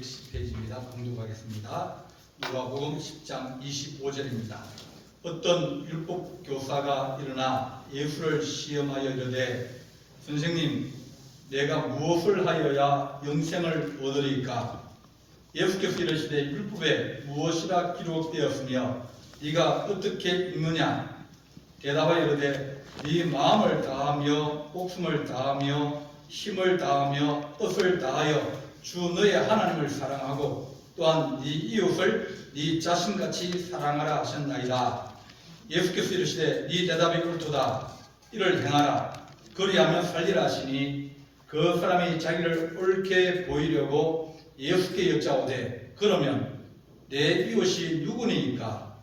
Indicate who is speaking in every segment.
Speaker 1: 110페이지입니다. 공독하겠습니다. 누가복음 10장 25절입니다. 어떤 율법 교사가 일어나 예수를 시험하여 이르되 선생님, 내가 무엇을 하여야 영생을 얻으리까? 예수께서 이르시되 율법에 무엇이라 기록되었으며 네가 어떻게 읽느냐? 대답하여 이르되 네 마음을 다하며 목숨을 다하며 힘을 다하며 뜻을 다하여 주 너의 하나님을 사랑하고 또한 네 이웃을 네 자신같이 사랑하라 하셨나이다. 예수께서 이르시되 네 대답이 옳도다. 이를 행하라. 그리하면 살리라 하시니 그 사람이 자기를 옳게 보이려고 예수께 여짜오되 그러면 내 이웃이 누구니까?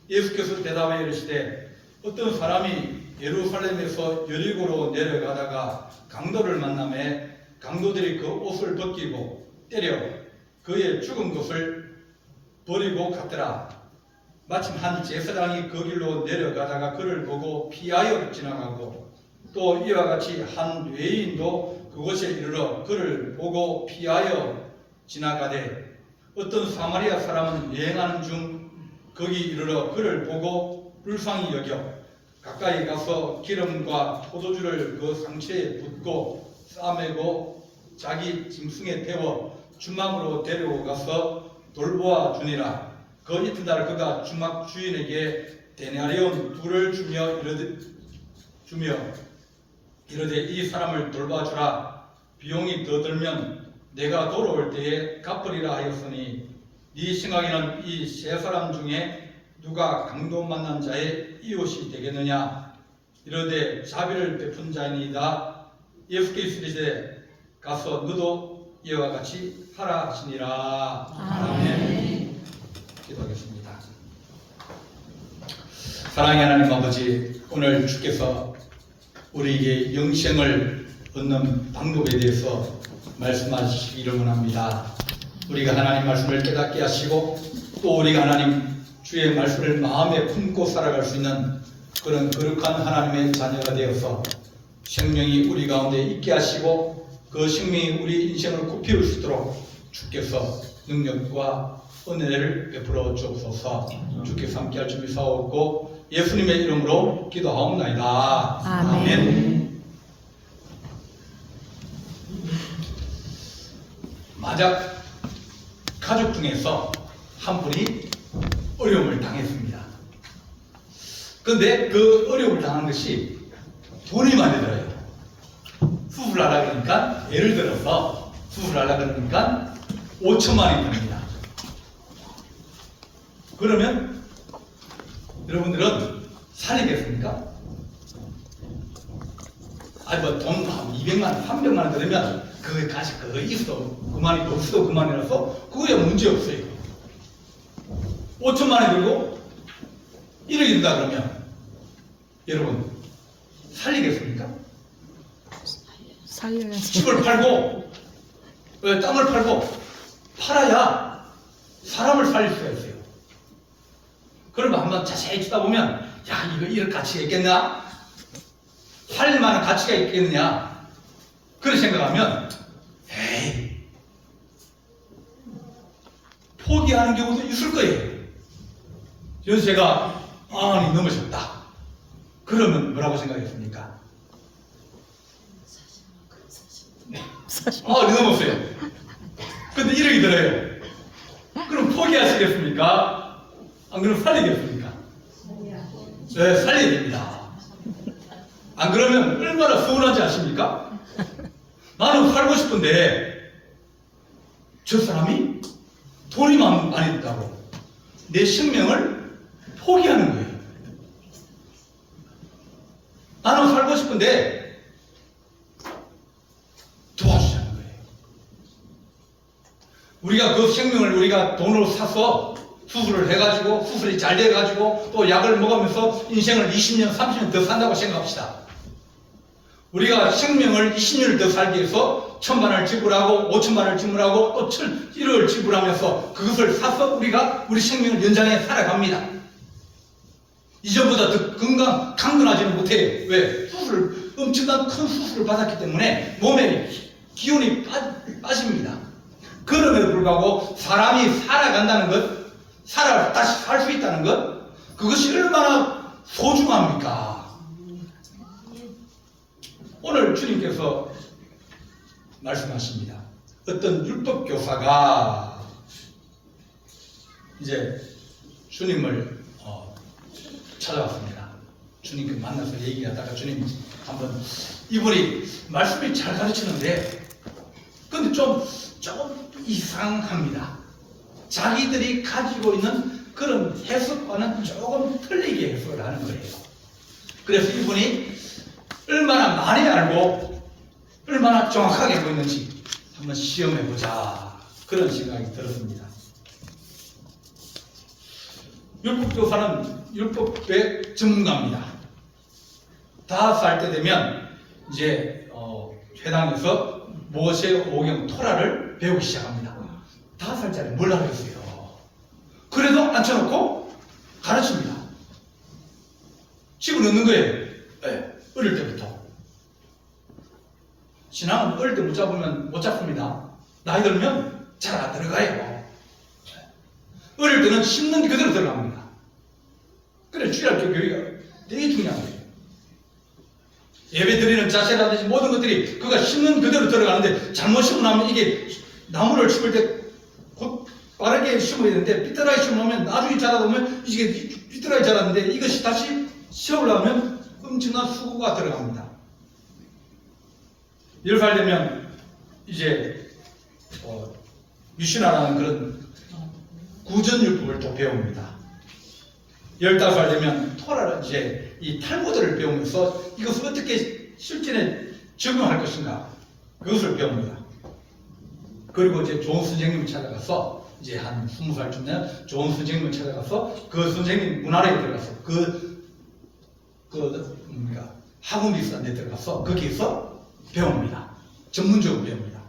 Speaker 1: 예수께서 대답하여 이르시되 어떤 사람이 예루살렘에서 여리고로 내려가다가 강도를 만나매 강도들이 그 옷을 벗기고 때려 그의 죽은 것을 버리고 갔더라. 마침 한 제사장이 그 길로 내려가다가 그를 보고 피하여 지나가고 또 이와 같이 한 외인도 그곳에 이르러 그를 보고 피하여 지나가되 어떤 사마리아 사람은 여행하는 중 거기 이르러 그를 보고 불쌍히 여겨 가까이 가서 기름과 포도주를 그 상처에 붓고 싸매고 자기 짐승에 태워 주막으로 데리고 가서 돌보아 주니라. 그 이튿날 그가 주막 주인에게 데나리온 둘을 주며 이르되 이 사람을 돌봐주라. 비용이 더 들면 내가 돌아올 때에 갚으리라 하였으니 네 생각에는 이 세 사람 중에 누가 강도 만난 자의 이웃이 되겠느냐? 이르되 자비를 베푼 자이니이다. 예수께서 이르시되 가서 너도 이와 같이 하라 하시니라. 아멘. 기도하겠습니다. 사랑의 하나님 아버지, 오늘 주께서 우리에게 영생을 얻는 방법에 대해서 말씀하시기를 원합니다. 우리가 하나님 말씀을 깨닫게 하시고 또 우리가 하나님 주의 말씀을 마음에 품고 살아갈 수 있는 그런 거룩한 하나님의 자녀가 되어서 생명이 우리 가운데 있게 하시고 그 생명이 우리 인생을 굽히울 수 있도록 주께서 능력과 은혜를 베풀어 주옵소서. 주께서 함께할 준비 사옵고 예수님의 이름으로 기도하옵나이다. 아멘. 만약 가족 중에서 한 분이 어려움을 당했습니다. 그런데 그 어려움을 당한 것이 돈이 많이 들어요. 수술하려고 그러니까, 예를 들어서 수술하려고 그러니까 5천만 원이 듭니다. 그러면 여러분들은 살리겠습니까? 아니 뭐 돈 200만 원, 300만 원 들으면 그거 가시 그거 있어 그만이고 없어 그만이라서 그거야 문제 없어요. 5천만 원 들고 1억이 든다 그러면 여러분 살리겠습니까?
Speaker 2: 살려야죠.
Speaker 1: 집을 팔고 땅을 팔고 팔아야 사람을 살릴 수가 있어요. 그러면 한번 자세히 치다 보면 야 이거 이럴 가치가 있겠나? 살릴 만한 가치가 있겠느냐? 그런 생각하면 에이 포기하는 경우도 있을 거예요. 연세가 아니 넘으셨다. 그러면 뭐라고 생각했습니까? 아 넘었어요. 근데 1억이 들어요. 그럼 포기하시겠습니까? 안 그러면 살리겠습니까? 네, 살려야 됩니다. 안 그러면 얼마나 서운한지 아십니까? 나는 살고 싶은데 저 사람이 돈이 많이 든다고 내 생명을 포기하는 거예요. 나는 살고 싶은데 도와주자는 거예요. 우리가 그 생명을 우리가 돈으로 사서 수술을 해가지고 수술이 잘 돼가지고 또 약을 먹으면서 인생을 20년, 30년 더 산다고 생각합시다. 우리가 생명을 20년을 더 살기 위해서 1,000만 원을 지불하고 5천만 원을 지불하고 또 1억을 지불하면서 그것을 사서 우리가 우리 생명을 연장해 살아갑니다. 이전보다 더 강건하지는 못해요. 왜? 엄청난 큰 수술을 받았기 때문에 몸에 기운이 빠집니다. 그럼에도 불구하고 사람이 살아간다는 것, 다시 살 수 있다는 것, 그것이 얼마나 소중합니까? 오늘 주님께서 말씀하십니다. 어떤 율법교사가 이제 주님을 찾아왔습니다. 주님께 만나서 얘기하다가 주님 한번 이분이 말씀이 잘 가르치는데 근데 조금 이상합니다. 자기들이 가지고 있는 그런 해석과는 조금 틀리게 해석을 하는 거예요. 그래서 이분이 얼마나 많이 알고 얼마나 정확하게 보이는지 한번 시험해보자, 그런 생각이 들었습니다. 율법교사는 율법의 전문가입니다. 5살 때 되면 이제 회당에서 모세, 오경, 토라를 배우기 시작합니다. 5살짜리 뭘 하겠어요? 그래도 앉혀놓고 가르칩니다. 집어넣는 거예요. 네, 어릴 때부터. 신앙은 어릴 때 못 잡으면 못 잡습니다. 나이 들면 잘 안 들어가요. 어릴 때는 심는 게 그대로 들어갑니다. 그래, 주일학교 교회가 되게 중요한 거예요. 예배 드리는 자세라든지 모든 것들이 그가 심는 그대로 들어가는데 잘못 심으면 이게 나무를 심을 때 곧 빠르게 심어야 되는데 삐뚤하게 심으면 나중에 자라보면 이게 삐뚤하게 자랐는데 이것이 다시 세우려면 엄청난 수고가 들어갑니다. 10살 되면 이제 미슈나라는 그런 구전율법을 또 배웁니다. 15살 되면 토라를 이제 이 탈무드를 배우면서 이것을 어떻게 실전에 적용할 것인가, 그것을 배웁니다. 그리고 이제 좋은 선생님을 찾아가서 이제 한 20살쯤 되면 좋은 선생님을 찾아가서 그 선생님 문화력에 들어가서 학원 비슷한 데 들어가서 거기서 배웁니다. 전문적으로 배웁니다.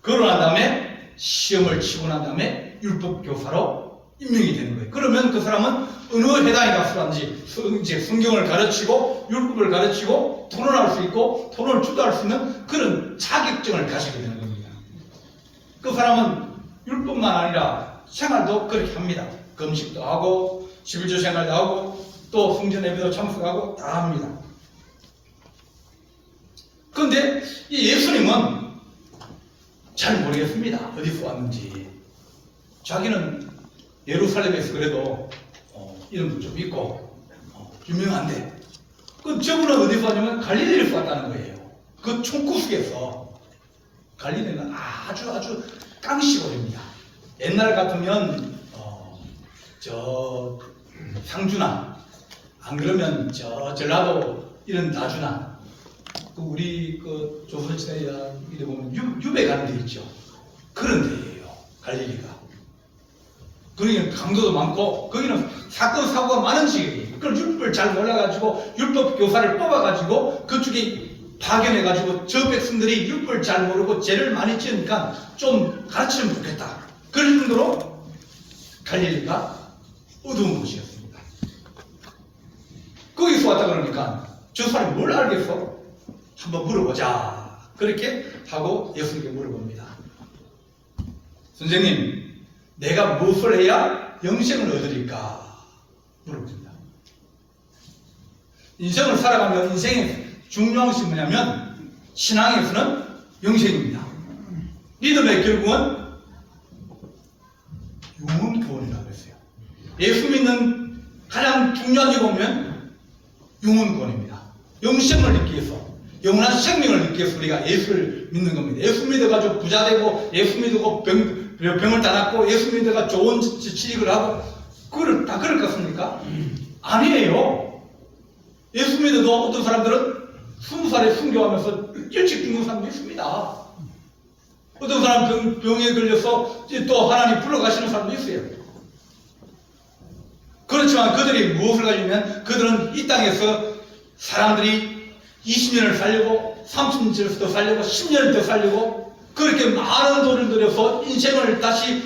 Speaker 1: 그러고 난 다음에 시험을 치고 난 다음에 율법교사로 임명이 되는 거예요. 그러면 그 사람은 어느 회당에 가서든지 이제 성경을 가르치고 율법을 가르치고 토론할 수 있고 토론을 주도할 수 있는 그런 자격증을 가지게 되는 겁니다. 그 사람은 율법만 아니라 생활도 그렇게 합니다. 금식도 하고 11조 생활도 하고 또 성전 예배도 참석하고 다 합니다. 그런데 이 예수님은 잘 모르겠습니다. 어디서 왔는지. 자기는 예루살렘에서 그래도 이름도 좀 있고 유명한데 그 저분은 어디서 왔냐면 갈릴리에서 왔다는 거예요. 그 총구석에서. 갈릴리는 아주 깡시골입니다. 옛날 같으면 저 상주나 안 그러면 저 전라도 이런 나주나 그 우리 그 조선시대에 이래 보면 유배 가는 데 있죠. 그런 데예요. 갈릴리가. 거기는 강도도 많고 거기는 사건 사고가 많은 지역이에요. 그걸 율법을 잘 몰라가지고 율법 교사를 뽑아가지고 그쪽에 파견해가지고 저 백성들이 율법을 잘 모르고 죄를 많이 지으니까 좀 가르치면 좋겠다. 그럴 정도로 갈릴리가 어두운 곳이었습니다. 거기서 왔다 그러니까 저 사람이 뭘 알겠어? 한번 물어보자. 그렇게 하고 예수님께 물어봅니다. 선생님, 내가 무엇을 해야 영생을 얻으리까? 물어봅니다. 인생을 살아가면 인생의 중요한 것이 뭐냐면 신앙에서는 영생입니다. 믿음의 결국은 영혼 구원이라고 했어요. 예수 믿는 가장 중요한 게 보면 영혼 구원입니다. 영생을 얻기 위해서, 영원한 생명을 얻기 위해서 우리가 예수를 믿는 겁니다. 예수 믿어가지고 부자 되고 예수 믿고 병을 다 낫고 예수 믿어가 좋은 취직을 하고 다 그럴 것 같습니까? 아니에요. 예수 믿어도 어떤 사람들은 20살에 순교하면서 일찍 죽는 사람도 있습니다. 어떤 사람 병에 걸려서 또 하나님 불러가시는 사람도 있어요. 그렇지만 그들이 무엇을 가지면 그들은 이 땅에서 사람들이 20년을 살려고 30년을 더 살려고 10년을 더 살려고 그렇게 많은 돈을 들여서 인생을 다시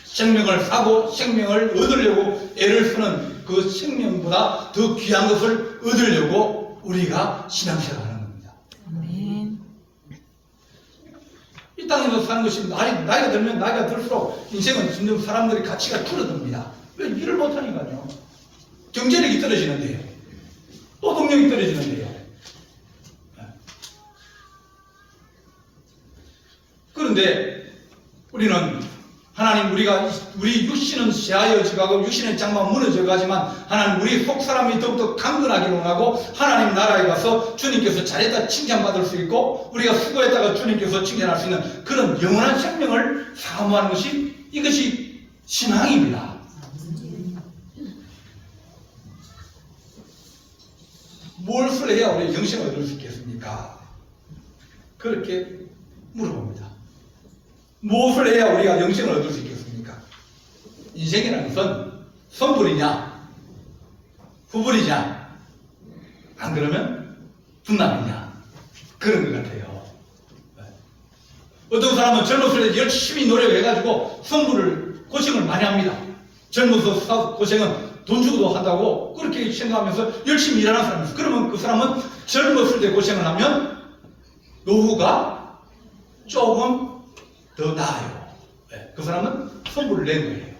Speaker 1: 생명을 사고 생명을 얻으려고 애를 쓰는 그 생명보다 더 귀한 것을 얻으려고 우리가 신앙생활을 하는 겁니다.
Speaker 2: 아멘.
Speaker 1: 이 땅에서 사는 것이 나이가 들면 나이가 들수록 인생은 점점 사람들의 가치가 줄어듭니다. 왜 일을 못하니까요. 경제력이 떨어지는데요. 노동력이 떨어지는데요. 그런데 우리는 하나님 우리 육신은 쇠하여져가고 육신의 장막 무너져가지만 하나님 우리 속사람이 더욱더 강건하기를 원하고 하나님 나라에 가서 주님께서 잘했다 칭찬받을 수 있고 우리가 수고했다가 주님께서 칭찬할 수 있는 그런 영원한 생명을 사모하는 것이 이것이 신앙입니다. 무엇을 해야 우리 영생을 얻을 수 있겠습니까? 그렇게 물어봅니다. 무엇을 해야 우리가 영생을 얻을 수 있겠습니까? 인생이라는 것은 선불이냐 후불이냐 안 그러면 분남이냐 그런 것 같아요. 어떤 사람은 젊었을 때 열심히 노력해가지고 선불을 고생을 많이 합니다. 젊어서 고생은 돈 주고도 한다고 그렇게 생각하면서 열심히 일하는 사람이 있어요. 그러면 그 사람은 젊었을 때 고생을 하면 노후가 조금 더 나아요. 그 사람은 선불을 낸 거예요.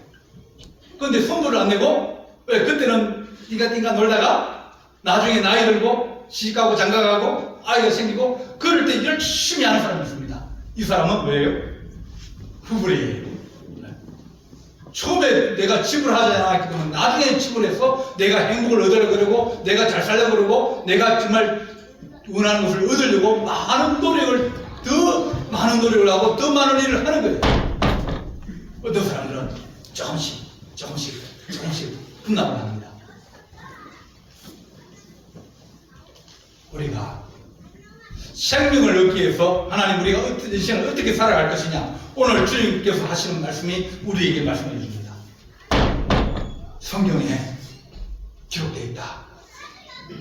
Speaker 1: 그런데 선불을 안 내고 그때는 띵가띵가 놀다가 나중에 나이 들고 시집가고 장가가고 아이가 생기고 그럴 때 열심히 하는 사람이 있습니다. 이 사람은 왜요? 후불이에요. 처음에 내가 지불하지 않았기 때문에 나중에 지불해서 내가 행복을 얻으려고 그러고 내가 잘 살려고 그러고 내가 정말 원하는 것을 얻으려고 더 많은 노력을 하고 더 많은 일을 하는 거예요. 어떤 사람들은 조금씩 분담을 합니다. 우리가 생명을 얻기 위해서 하나님 우리가 어떤 인생을 어떻게 살아갈 것이냐 오늘 주님께서 하시는 말씀이 우리에게 말씀해 줍니다. 성경에 기록되어 있다.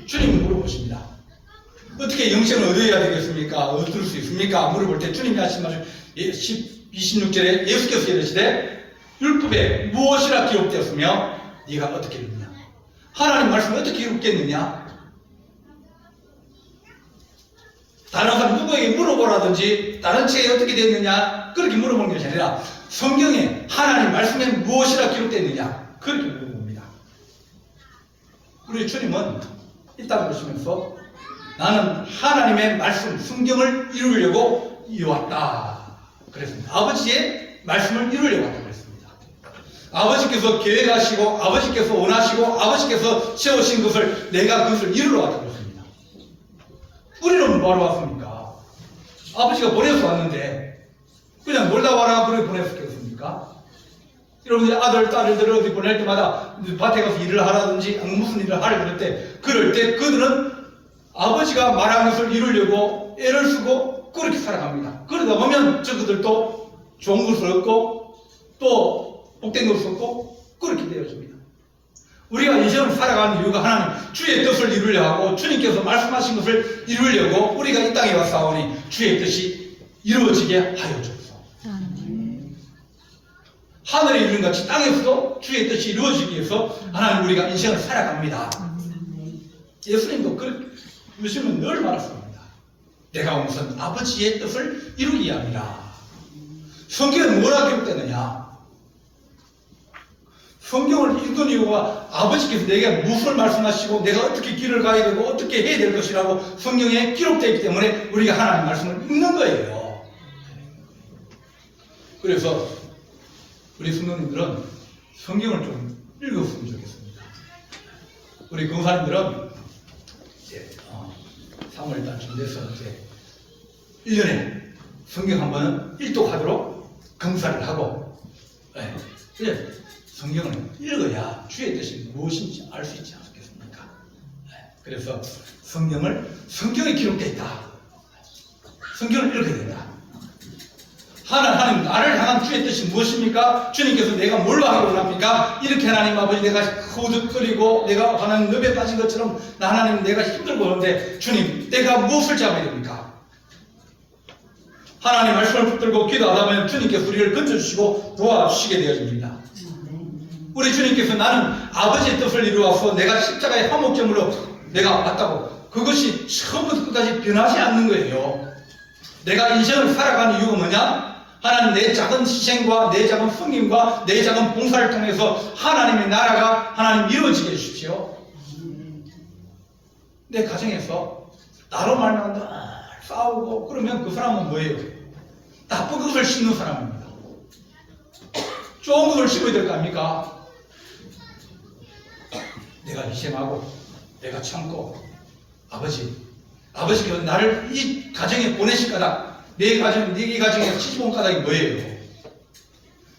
Speaker 1: 주님이 물어보십니다. 어떻게 영생을 얻어야 되겠습니까? 얻을 수 있습니까? 물어볼 때 주님이 하신 말씀 26절에 예수께서 이르시되 율법에 무엇이라 기록되었으며 네가 어떻게 읽느냐? 하나님 말씀이 어떻게 기록됐느냐? 다른 사람 누구에게 물어보라든지 다른 책에 어떻게 되었느냐 그렇게 물어보는 것이 아니라 성경에 하나님 말씀에 무엇이라 기록되었느냐 그렇게 물어봅니다. 우리 주님은 이 땅을 보시면서 나는 하나님의 말씀 성경을 이루려고 이왔다 그랬습니다. 아버지의 말씀을 이루려고 왔다 그랬습니다. 아버지께서 계획하시고 아버지께서 원하시고 아버지께서 세우신 것을 내가 그것을 이루러 왔다 그랬습니다. 우리는 뭐하러 왔습니까? 아버지가 보내서 왔는데 그냥 놀다 와라 그렇게 보냈겠습니까? 여러분들 아들, 딸들 어디 보낼 때마다 밭에 가서 일을 하라든지 무슨 일을 하려 그럴 때 그들은 아버지가 말한 것을 이루려고 애를 쓰고 그렇게 살아갑니다. 그러다 보면 저그들도 좋은 것을 얻고 또 복된 것을 얻고 그렇게 되어집니다. 우리가 인생을 살아가는 이유가 하나님 주의 뜻을 이루려 하고 주님께서 말씀하신 것을 이루려고 우리가 이 땅에 왔사오니 주의 뜻이 이루어지게 하여 주옵소서. 하늘에 이루는 같이 땅에서도 주의 뜻이 이루어지기 위해서 하나님 우리가 인생을 살아갑니다. 예수님도 그러시면 늘 말했습니다. 내가 온 것은 아버지의 뜻을 이루기 위함이라. 성경에 뭐라 기록되느냐? 성경을 읽은 이유가 아버지께서 내게 무엇을 말씀하시고 내가 어떻게 길을 가야 되고 어떻게 해야 될 것이라고 성경에 기록되어 있기 때문에 우리가 하나님 말씀을 읽는 거예요. 그래서 우리 성도님들은 성경을 좀 읽었으면 좋겠습니다. 우리 교사님들은 이제 3월달쯤 돼서 이제 1년에 성경 한 번은 일독하도록 검사를 하고 성경을 읽어야 주의 뜻이 무엇인지 알 수 있지 않겠습니까? 그래서 성경에 기록되어 있다. 성경을 읽어야 된다. 하나님 나를 향한 주의 뜻이 무엇입니까? 주님께서 내가 뭘로 하기를 원합니까? 이렇게 하나님 아버지 내가 허우적거리고 내가 하나님 늪에 빠진 것처럼 하나님 내가 힘들고 그러는데 주님 내가 무엇을 잡아야 됩니까? 하나님 말씀을 붙들고 기도하다 보면 주님께서 우리를 건져주시고 도와주시게 되어집니다. 우리 주님께서 나는 아버지의 뜻을 이루어서 내가 십자가의 화목제물로 내가 왔다고 그것이 처음부터 끝까지 변하지 않는 거예요. 내가 인생을 살아가는 이유가 뭐냐? 하나님 내 작은 희생과 내 작은 섬김과 내 작은 봉사를 통해서 하나님의 나라가 하나님 이루어지게 해주십시오. 내 가정에서 나로 말미암아 늘 싸우고 그러면 그 사람은 뭐예요? 나쁜 것을 심는 사람입니다. 좋은 것을 심어야 될 거 아닙니까? 내가 희생하고 내가 참고 아버지가 나를 이 가정에 보내실 까닭 네 가정에 시집 온 까닭이 뭐예요?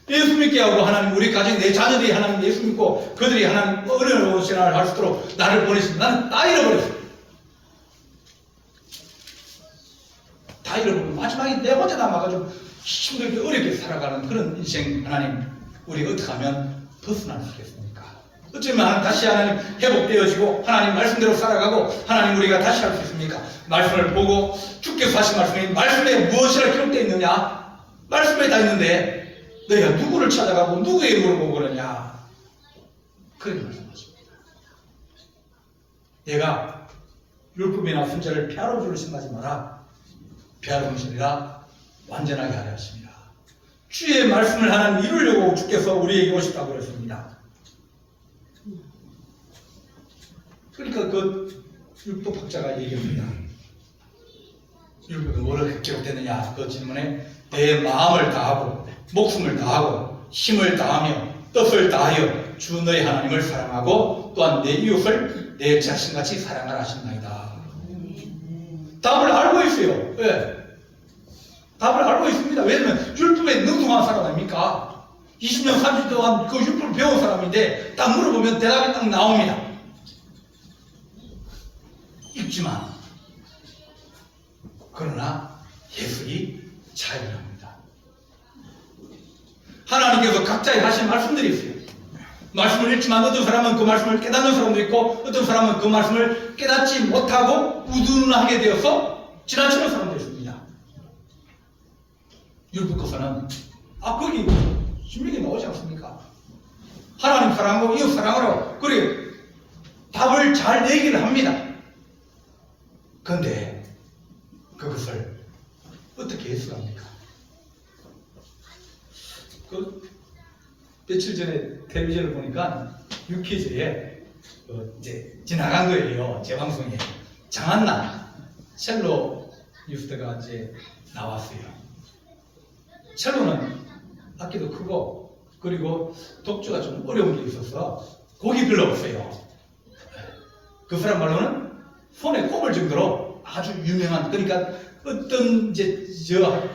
Speaker 1: 예수 믿게 하고 하나님 우리 가정 내 자녀들이 하나님 예수 믿고 그들이 하나님 어려운 생활을 할 수 있도록 나를 보내십니다. 나는 다 잃어버렸어요. 다 잃어버리고 마지막에 내 혼자 남아가지고 힘들게 어렵게 살아가는 그런 인생 하나님 우리가 어떻게 하면 벗어날 수 있겠습니까? 어쩌면 다시 하나님 회복되어지고 하나님 말씀대로 살아가고 하나님 우리가 다시 할 수 있습니까? 말씀을 보고 주께서 하신 말씀이 말씀에 무엇이라 기록되어 있느냐? 말씀에 다 있는데 너희가 누구를 찾아가고 누구에게 물어보고 그러냐? 그렇게 말씀하십니다. 내가 율법이나 순자를 폐하러 주를 생각하지 마라. 폐하러 정신이라 완전하게 하려 하십니다. 주의 말씀을 하나님 이루려고 주께서 우리에게 오셨다고 그랬습니다. 그러니까 그 율법학자가 얘기합니다. 율법이 뭐를 기록됐느냐? 그 질문에 내 마음을 다하고 목숨을 다하고 힘을 다하며 뜻을 다하여 주 너희 하나님을 사랑하고 또한 내 이웃을 내 자신같이 사랑하라 하신다이다. 답을 알고 있어요. 왜? 답을 알고 있습니다. 왜냐면 율법에 능통한 사람 아닙니까? 20년 30년 동안 그 율법을 배운 사람인데 딱 물어보면 대답이 딱 나옵니다. 읽지만 그러나 해석이 차이납니다. 하나님께서 각자의 하신 말씀들이 있어요. 말씀을 읽지만 어떤 사람은 그 말씀을 깨닫는 사람도 있고 어떤 사람은 그 말씀을 깨닫지 못하고 우둔하게 되어서 지나치는 사람도 있습니다. 율법서는 거기 신명이 나오지 않습니까? 하나님 사랑하고 이웃 사랑하라고 그래 답을 잘 내기를 합니다. 그런데 그것을 어떻게 해석합니까? 며칠 전에 텔레비전을 보니까 유퀴즈에 이제 지나간 거예요. 제 방송에 장한나 첼로 뉴스가 이제 나왔어요. 첼로는 악기도 크고 그리고 독주가 좀 어려운 게 있어서 곡이 별로 없어요. 그 사람 말로는 손에 꼽을 정도로 아주 유명한 그러니까 어떤 이제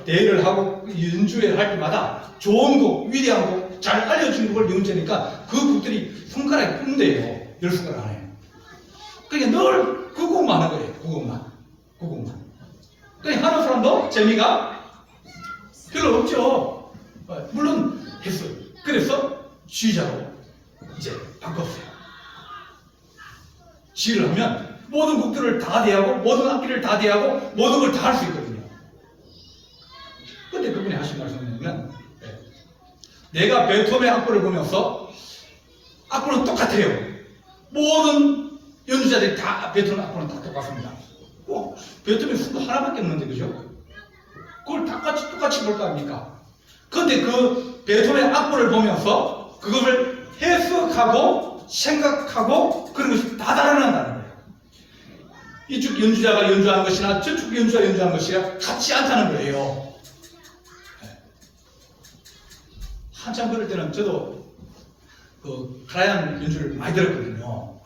Speaker 1: 대회를 하고 연주회를 할 때마다 좋은 곡, 위대한 곡, 잘 알려진 곡을 연주하니까 그 곡들이 손가락에 꼽는데요. 10손가락 안에. 그러니까 늘 그 곡만 하는 거예요. 그 곡만. 그러니까 하는 사람도 재미가 별로 없죠. 물론 했어요. 그래서 지휘자로 이제 바꿨어요. 지휘를 하면 모든 곡들을 다 대하고 모든 악기를 다 대하고 모든 걸 다 할 수 있거든요. 근데 그분이 하신 말씀은 뭐냐면 내가 베토벤의 악보를 보면서 악보는 똑같아요. 모든 연주자들이 다 베토벤 악보는 다 똑같습니다. 베토벤 순도 하나밖에 없는데 그죠? 그걸 다 똑같이 볼 거 아닙니까? 그런데 그 베토벤 악보를 보면서 그것을 해석하고 생각하고 그런 것이 다 달아난다는 거예요. 이쪽 연주자가 연주하는 것이나 저쪽 연주자가 연주하는 것이랑 같지 않다는 거예요. 한참 그럴 때는 저도 그 크라이언 연주를 많이 들었거든요.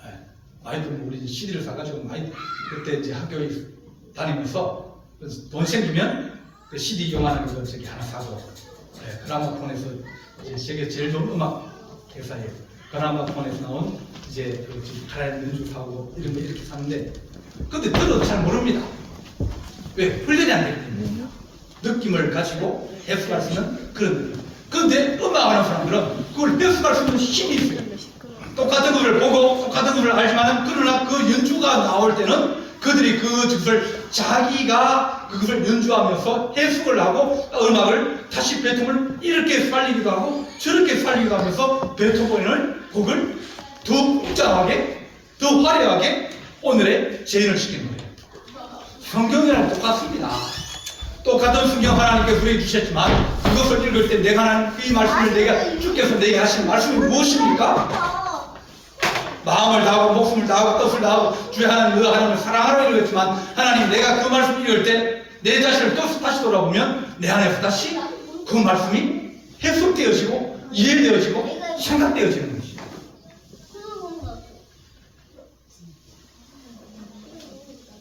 Speaker 1: 많이 들으면 우리 CD를 사가지고 많이 그때 이제 학교에 다니면서 돈 생기면 그 CD 이용하는 거 저기 하나 사고 그라모폰에서 이제 세계 제일 좋은 음악 회사에 그라모폰에서 나온 이제 그 크라이언 연주 사고 이런 거 이렇게 사는데 근데 들어도 잘 모릅니다. 왜? 훈련이 안 되기 때문에 느낌을 가지고 해석할 수 있는 그런 느낌. 그런데 음악하는 사람들은 그걸 해석할 수 있는 힘이 있어요. 똑같은 것을 보고 똑같은 것을 알지만 그러나 그 연주가 나올 때는 그들이 그것을 자기가 그것을 연주하면서 해석을 하고 음악을 다시 베토벤을 이렇게 살리기도 하고 저렇게 살리기도 하면서 베토벤을 곡을 더 복잡하게 더 화려하게 오늘의 재현을 시키는 거예요. 성경이랑 똑같습니다. 똑같은 성경 하나님께서 우리에게 주셨지만 그것을 읽을 때 내가 하는 이 말씀을 내가 주께서 내게 하신 말씀이 무엇입니까? 마음을 다하고 목숨을 다하고 뜻을 다하고 주의 하나님 너 하나님을 사랑하라고 읽었지만 하나님 내가 그 말씀을 읽을 때 내 자신을 또 다시 돌아보면 내 안에서 다시 그 말씀이 해석되어지고 이해되어지고 생각되어지는 것입니다.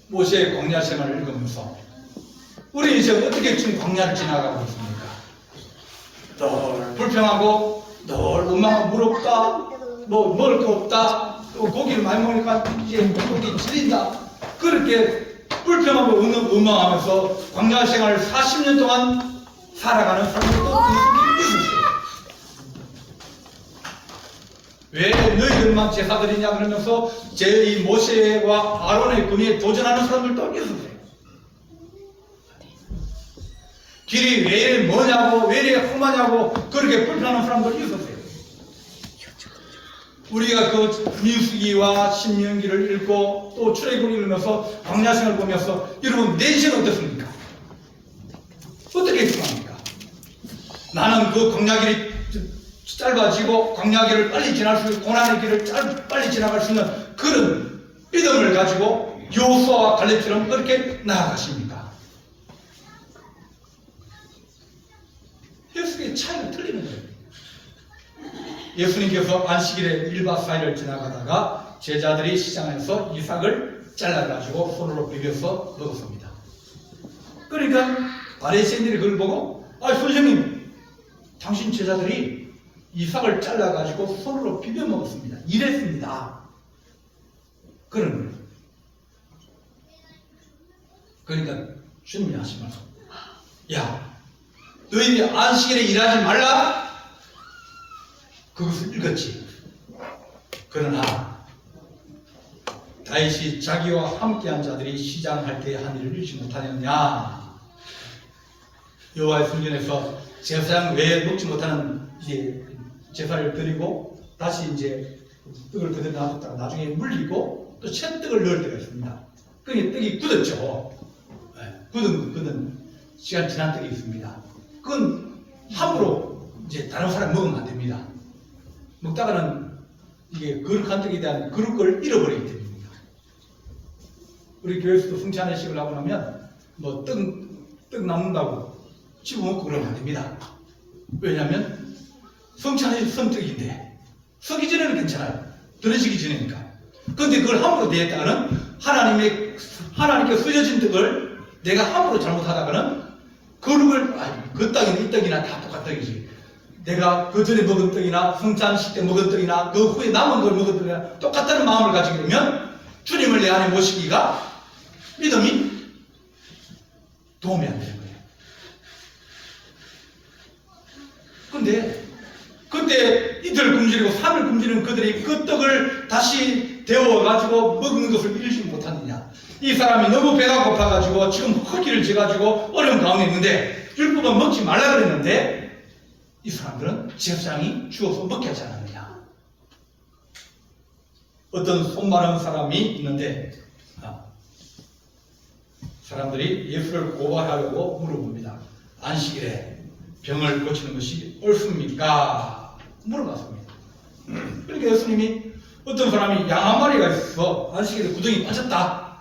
Speaker 1: 모세의 광야 생활을 읽으면서 우리 이제 어떻게 지금 광야를 지나가고 있습니까? 늘 불평하고 늘 원망하고 물 없다, 뭐 먹을 거 없다, 또 고기를 많이 먹으니까 이제 고기 질린다. 그렇게 불평하고 원망하면서 광야 생활을 40년 동안 살아가는 사람들도 그 속에 있었어요. 왜 너희들만 제사드리냐 그러면서 이 모세와 아론의 금에 도전하는 사람들도 있었어요. 길이 왜 이래 뭐냐고 왜 이래 험하냐고 그렇게 불편한 사람들이 있었어요. 우리가 그 민수기와 신명기를 읽고 또 출애굽을 읽으면서 광야생을 보면서 여러분 내 인생은 어떻습니까? 어떻게 생각합니까? 나는 그 광야길이 짧아지고 광야길을 빨리 지날 수 있고 고난의 길을 빨리 지나갈 수 있는 그런 믿음을 가지고 여호수아와 갈렙처럼 그렇게 나아가십니까? 예수의 차이가 틀리는 거예요. 예수님께서 안식일에 1박 4일을 지나가다가 제자들이 시장에서 이삭을 잘라가지고 손으로 비벼서 먹었습니다. 그러니까 바리새인들이 그걸 보고 선생님 당신 제자들이 이삭을 잘라가지고 손으로 비벼 먹었습니다. 이랬습니다. 그런 거예요. 그러니까 주님이 하신 말씀, 야 너희들이 안식일에 일하지 말라 그것을 읽었지. 그러나 다윗이 자기와 함께한 자들이 시장할 때 한 일을 읽지 못하느냐. 여호와의 성전에서 제사장 외에 먹지 못하는 이제 제사를 드리고 다시 이제 떡을 그대로 놔뒀다가 나중에 물리고 또 새 떡을 넣을 때가 있습니다. 그게 떡이 굳었죠. 굳은 시간 지난 떡이 있습니다. 그건 함부로 이제 다른 사람 먹으면 안 됩니다. 먹다가는 이게 거룩한 떡에 대한 거룩을 잃어버리기 때문입니다. 우리 교회에서도 성찬회식을 하고 나면 뭐 떡 남는다고 집어먹고 그러면 안 됩니다. 왜냐하면 성찬회식 선떡인데 서기 전에는 괜찮아요. 들어지기 전에니까. 그런데 그걸 함부로 대했다가는 하나님께 쓰여진 떡을 내가 함부로 잘못하다가는 거룩을 그 떡이나 이 떡이나 다 똑같은 떡이지. 내가 그 전에 먹은 떡이나 성찬식 때 먹은 떡이나 그 후에 남은 걸 먹은 떡이나 똑같다는 마음을 가지게 되면 주님을 내 안에 모시기가 믿음이 도움이 안 되는 거예요. 근데 그때 이틀 굶주리고 3일 굶주리는 그들이 그 떡을 다시 데워가지고 먹는 것을 잃지 못하느냐. 이 사람이 너무 배가 고파가지고 지금 허기를 져가지고 어려운 가운데 있는데 율법은 먹지 말라 그랬는데 이 사람들은 제사장이 주어서 먹게 하지 않았느냐. 어떤 손마른 사람이 있는데 사람들이 예수를 고발하려고 물어봅니다. 안식일에 병을 고치는 것이 옳습니까? 물어봤습니다. 그러니까 예수님이 어떤 사람이 양 한 마리가 있어서 안식일에 구덩이 빠졌다.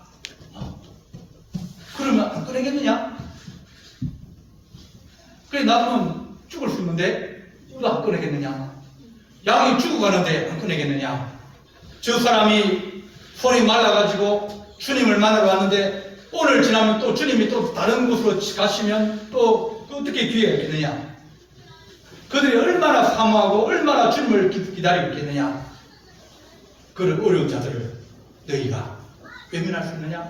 Speaker 1: 그러면 안 꺼내겠느냐? 그래 놔두면 죽을 수 있는데 또 안 꺼내겠느냐? 양이 죽어가는데 안 꺼내겠느냐? 저 사람이 손이 말라가지고 주님을 만나러 왔는데 오늘 지나면 또 주님이 또 다른 곳으로 가시면 또 어떻게 기회가 있겠느냐? 그들이 얼마나 사모하고 얼마나 주님을 기다리고 있겠느냐? 그런 어려운 자들을 너희가 외면할 수 있느냐?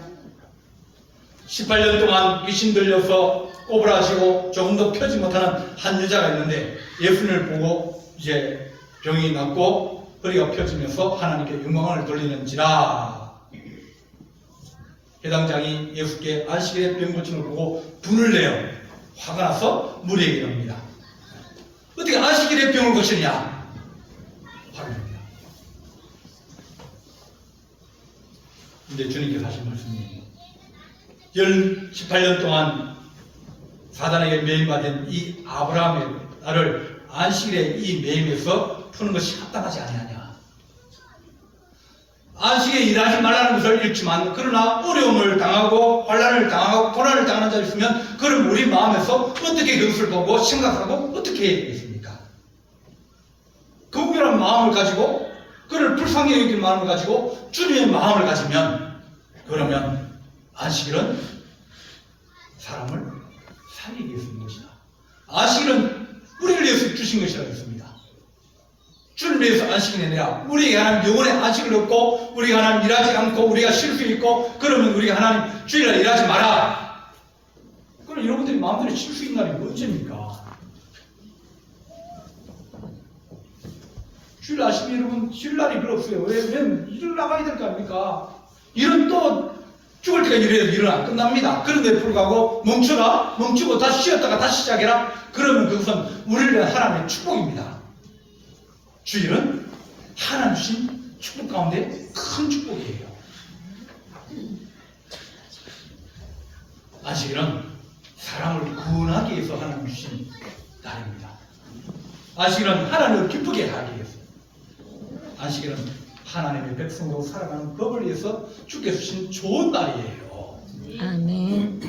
Speaker 1: 18년 동안 귀신 들려서 꼬부라지고 조금도 펴지 못하는 한 여자가 있는데 예수님을 보고 이제 병이 낫고 허리가 펴지면서 하나님께 영광을 돌리는지라. 해당장이 예수께 안식일에 병 고침을 보고 분을 내어 화가 나서 무리에게 이릅니다. 어떻게 안식일에 병을 고치느냐? 화를 냅니다. 근데 주님께서 하신 말씀이 18년 동안 사단에게 매임받은 이 아브라함의 나를 안식일에 이 매임에서 푸는 것이 합당하지 아니하냐. 안식에 일하지 말라는 것을 읽지만 그러나 어려움을 당하고 환난을 당하고 고난을 당하는 자가 있으면 그럼 우리 마음에서 어떻게 그것을 보고 생각하고 어떻게 해야 되겠습니까? 긍휼한 마음을 가지고 그를 불쌍히 여길 마음을 가지고 주님의 마음을 가지면 그러면 안식일은 사람을 살리기 위해서 있는 것이다. 안식일은 우리를 위해서 주신 것이라고 했습니다. 주를 위해서 안식이 아니라 우리에게 하나님 영혼의 안식을 얻고 우리가 하나님 일하지 않고 우리가 쉴 수 있고 그러면 우리가 하나님 주일날 일하지 마라. 그럼 여러분들이 마음대로 쉴 수 있는 날이 언제입니까? 주일 아시면 여러분 쉴 날이 별로 없어요. 왜냐면 일을 나가야 될 거 아닙니까? 일은 또 죽을 때까지 일해도 일은 안 끝납니다. 그런데 불구하고 멈추고 다시 쉬었다가 다시 시작해라. 그러면 그것은 우리를 위한 하나님의 축복입니다. 주일은 하나님 주신 축복 가운데 큰 축복이에요. 안식일은 사람을 구원하기 위해서 하나님 주신 날입니다. 안식일은 하나님을 기쁘게 하기 위해서. 안식일은 하나님의 백성으로 살아가는 법을 위해서 주께서 주신 좋은 날이에요.
Speaker 2: 아멘.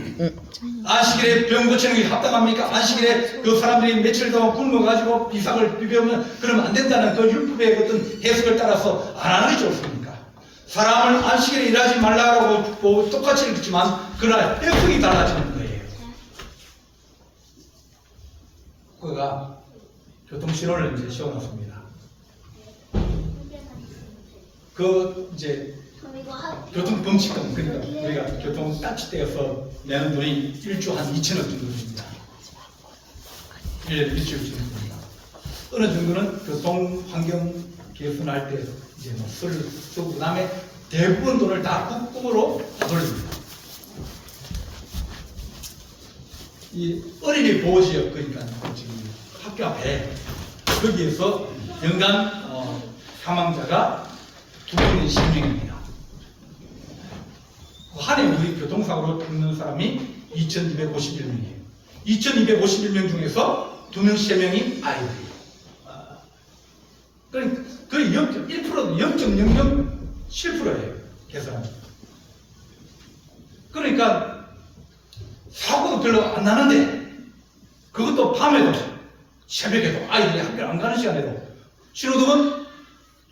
Speaker 1: 안식일에 병 고치는 게 합당합니까? 안식일에 그 사람들이 며칠 동안 굶어가지고 비상을 비벼면 그러면 안 된다는 그 율법의 어떤 해석을 따라서 안 하는 게 좋습니까? 사람을 안식일에 일하지 말라고 똑같이 읽지만 그러나 해석이 달라지는 거예요. 그가 교통신호를 이제 세워놨습니다. 그 이제 교통범칙금, 그러니까 우리가 교통 따치대에서 내는 돈이 일주 한 2천원 정도 됩니다. 1년에 일주일 정도 됩니다. 어느 정도는 교통 환경 개선할 때 이제 뭐 쓰를 쓰고 그 다음에 대부분 돈을 다 국공으로 돌립니다. 이 어린이 보호지역, 그러니까 지금 학교 앞에 거기에서 연간 사망자가 2분의 10명입니다. 한 해 우리 교통사고로 죽는 사람이 2,251명이에요. 2,251명 중에서 2명, 3명이 아이들이에요. 그러니까 거의 0.1%도 0.007%예요. 계산하면. 그러니까 사고도 별로 안 나는데 그것도 밤에도 새벽에도 아이들이 학교 안 가는 시간에도 신호등은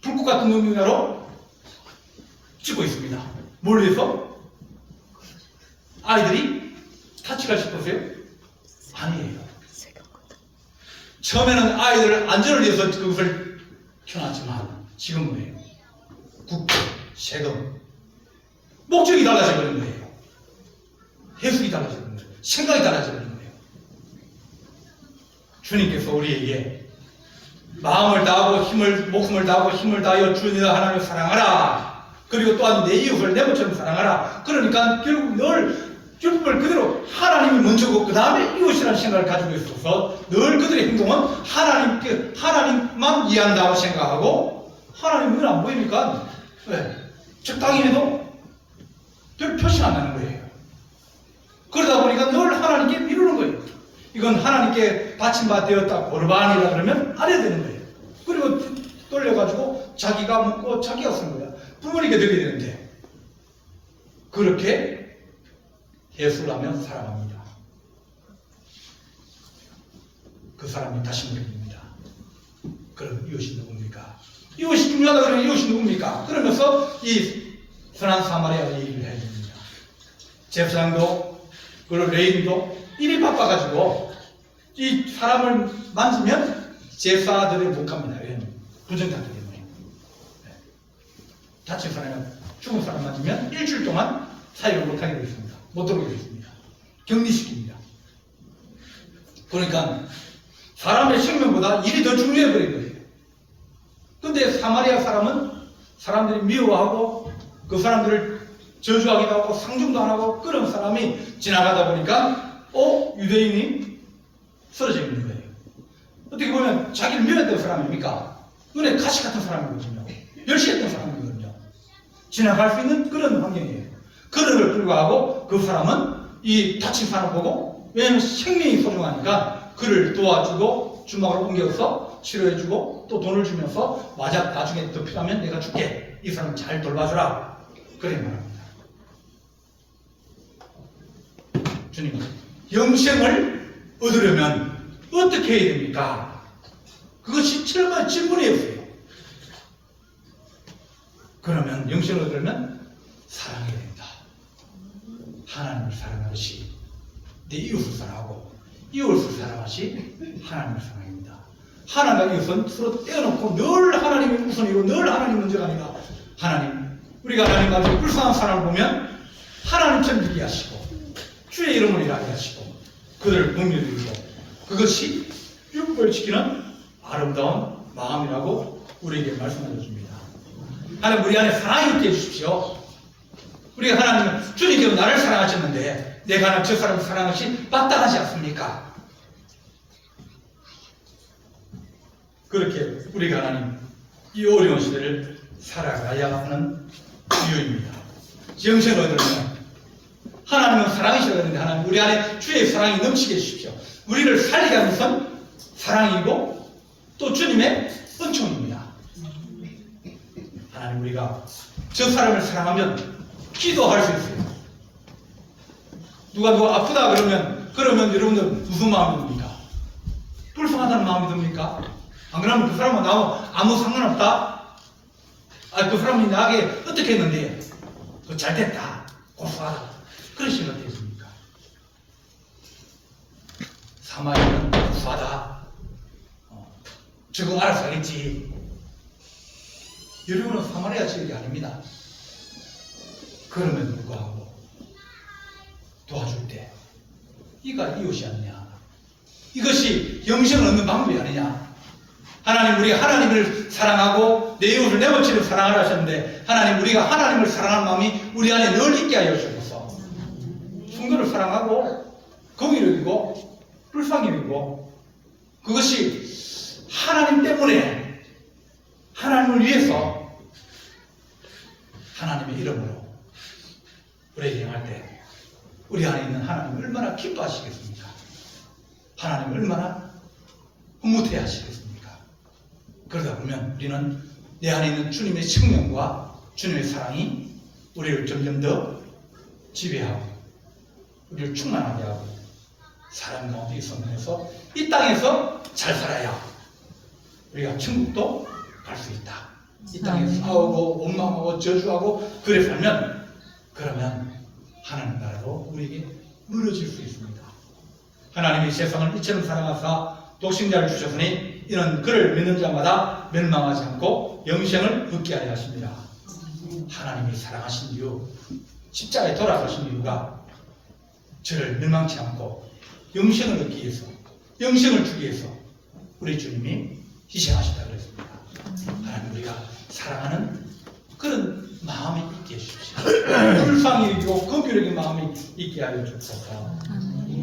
Speaker 1: 불꽃 같은 음향으로 찍고 있습니다. 뭘 위해서? 아이들이 다치가 싶으세요? 아니에요. 처음에는 아이들 안전을 위해서 그것을 켜놨지만 지금은 뭐예요? 국토, 세금, 목적이 달라져 버린 거예요. 해석이 달라져 버린 거예요. 생각이 달라져 버린 거예요. 주님께서 우리에게 마음을 다하고 목숨을 다하고 힘을 다하여 주님 하나님을 사랑하라. 그리고 또한 내 이웃을 내 것처럼 사랑하라. 그러니까 결국 늘 율법을 그대로 하나님이 먼저고 그 다음에 이웃이라는 생각을 가지고 있어서 늘 그들의 행동은 하나님만 이해한다고 생각하고 하나님은 늘 안 보이니까 왜? 적당히 해도 별 표시가 안 나는 거예요. 그러다 보니까 늘 하나님께 미루는 거예요. 이건 하나님께 바침받되었다 고르반이라 그러면 안 해야 되는 거예요. 그리고 돌려가지고 자기가 먹고 자기가 쓰는 거야. 부모님께 드려야 되는데 그렇게 예수를 하면 살아갑니다. 그 사람이 다시 물립니다. 그럼 이웃이 누굽니까? 이웃이 중요하다 그러면 이웃이 누굽니까? 그러면서 이 선한 사마리아 얘기를 해야 됩니다. 제사장도 그리고 레인도 일이 바빠가지고 이 사람을 만지면 제사들을 못 갑니다. 왜냐면 부정타기 때문에. 다친 사람이나 죽은 사람 만지면 일주일 동안 사역을 못하게 되어 있습니다. 못 들어오게 되어 있습니다. 격리시킵니다. 그러니까 사람의 생명보다 일이 더 중요해 버린 거예요. 근데 사마리아 사람은 사람들이 미워하고 그 사람들을 저주하기도 하고 상종도 안 하고 그런 사람이 지나가다 보니까 유대인이 쓰러져 있는 거예요. 어떻게 보면 자기를 미워했던 사람입니까? 눈에 가시 같은 사람이거든요. 멸시했던 사람이거든요. 지나갈 수 있는 그런 환경이에요. 그런 걸 불구하고 그 사람은 이 다친 사람 보고 왜냐하면 생명이 소중하니까 그를 도와주고 주막으로 옮겨서 치료해주고 또 돈을 주면서 맞아 나중에 더 필요하면 내가 줄게. 이 사람 잘 돌봐주라. 그래 말합니다. 주님, 영생을 얻으려면 어떻게 해야 됩니까? 그것이 철저한 질문이었어요. 그러면 영생을 얻으려면 사랑해야 된다. 하나님을 사랑하듯이 내 이웃을 사랑하고 이웃을 사랑하시 하나님을 사랑합니다. 하나님과 이웃은 서로 떼어놓고 늘 하나님이 우선이고 늘 하나님 문제가 아니라 하나님, 우리가 하나님 앞에 불쌍한 사람을 보면 하나님처럼 일게 하시고 주의 이름을 일하게 하시고 그들을 긍휼히 여기고 그것이 율법을 지키는 아름다운 마음이라고 우리에게 말씀해 줍니다. 하나님, 우리 안에 사랑이 있게 해주십시오. 우리가 하나님은 주님께서 나를 사랑하셨는데 내가 하나님 저 사람을 사랑하시 마땅하지 않습니까? 그렇게 우리가 하나님 이 어려운 시대를 살아가야 하는 이유입니다. 영생을 얻으려면 하나님은 사랑이셔야 되는데 하나님 우리 안에 주의 사랑이 넘치게 해주십시오. 우리를 살리게 하는 것은 사랑이고 또 주님의 은총입니다. 하나님, 우리가 저 사람을 사랑하면 기도할 수 있어요. 누가 아프다 그러면 여러분들 무슨 마음이 듭니까? 불쌍하다는 마음이 듭니까? 안 그러면 그 사람은 나하고 아무 상관없다? 그 사람이 나에게 어떻게 했는데 잘 됐다, 고소하다, 그런 생각 되십니까? 사마리아는 고소하다, 저거 알아서 하겠지. 여러분은 사마리아 지역이 아닙니다. 그럼에도 불구하고 도와줄 때 이가 이웃이 아니냐, 이것이 영생을 얻는 방법이 아니냐. 하나님, 우리가 하나님을 사랑하고 내 이웃을 내 몸처럼 사랑하라 하셨는데 하나님, 우리가 하나님을 사랑하는 마음이 우리 안에 늘 있게 하여 주셔서 성도를 사랑하고 긍휼히 여기고 불쌍히 여기고 그것이 하나님 때문에 하나님을 위해서 하나님의 이름으로 우리에게 행할 때 우리 안에 있는 하나님을 얼마나 기뻐하시겠습니까? 하나님을 얼마나 흐뭇해 하시겠습니까? 그러다 보면 우리는 내 안에 있는 주님의 생명과 주님의 사랑이 우리를 점점 더 지배하고 우리를 충만하게 하고 사람 가운데 있으면서 이 땅에서 잘 살아야 우리가 천국도 갈 수 있다. 이 땅에 싸우고 원망하고 저주하고 그래 살면 그러면 하나님 나라도 우리에게 무너질 수 있습니다. 하나님이 세상을 이처럼 사랑하사 독생자를 주셨으니 이는 그를 믿는 자마다 멸망하지 않고 영생을 얻게 하려 하십니다. 하나님이 사랑하신 이유, 십자가에 돌아가신 이유가 저를 멸망치 않고 영생을 얻기 위해서, 영생을 주기 위해서 우리 주님이 희생하셨다 그랬습니다. 하나님, 우리가 사랑하는 그런 마음이 있게 해주십시오. 불쌍히 여기고 긍휼히 마음이 있게 하여 주옵소서.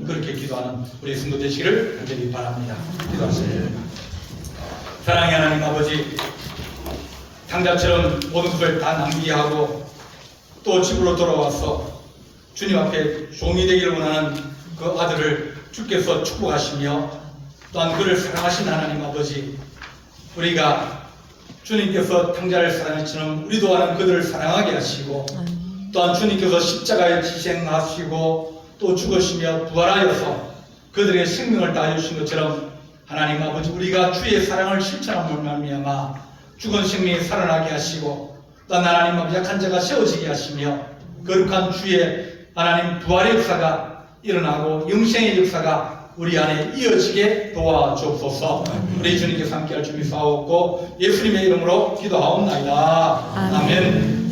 Speaker 1: 그렇게 기도하는 우리 성도 되시기를 간절히 바랍니다. 기도하세요. 사랑의 하나님 아버지, 당자처럼 모든 것을 다 낭비하고 또 집으로 돌아와서 주님 앞에 종이 되기를 원하는 그 아들을 주께서 축복하시며 또한 그를 사랑하신 하나님 아버지, 우리가 주님께서 탕자를 사랑했처럼 우리도 하는 그들을 사랑하게 하시고 또한 주님께서 십자가에 희생하시고 또 죽으시며 부활하여서 그들의 생명을 다해 주신 것처럼 하나님 아버지, 우리가 주의 사랑을 실천함으로 말미암아 죽은 생명이 살아나게 하시고 또한 하나님 아버지, 약한 자가 세워지게 하시며 거룩한 주의 하나님 부활의 역사가 일어나고 영생의 역사가 우리 안에 이어지게 도와주옵소서. 우리 주님께서 함께할 준비 싸웠고 예수님의 이름으로 기도하옵나이다. 아멘.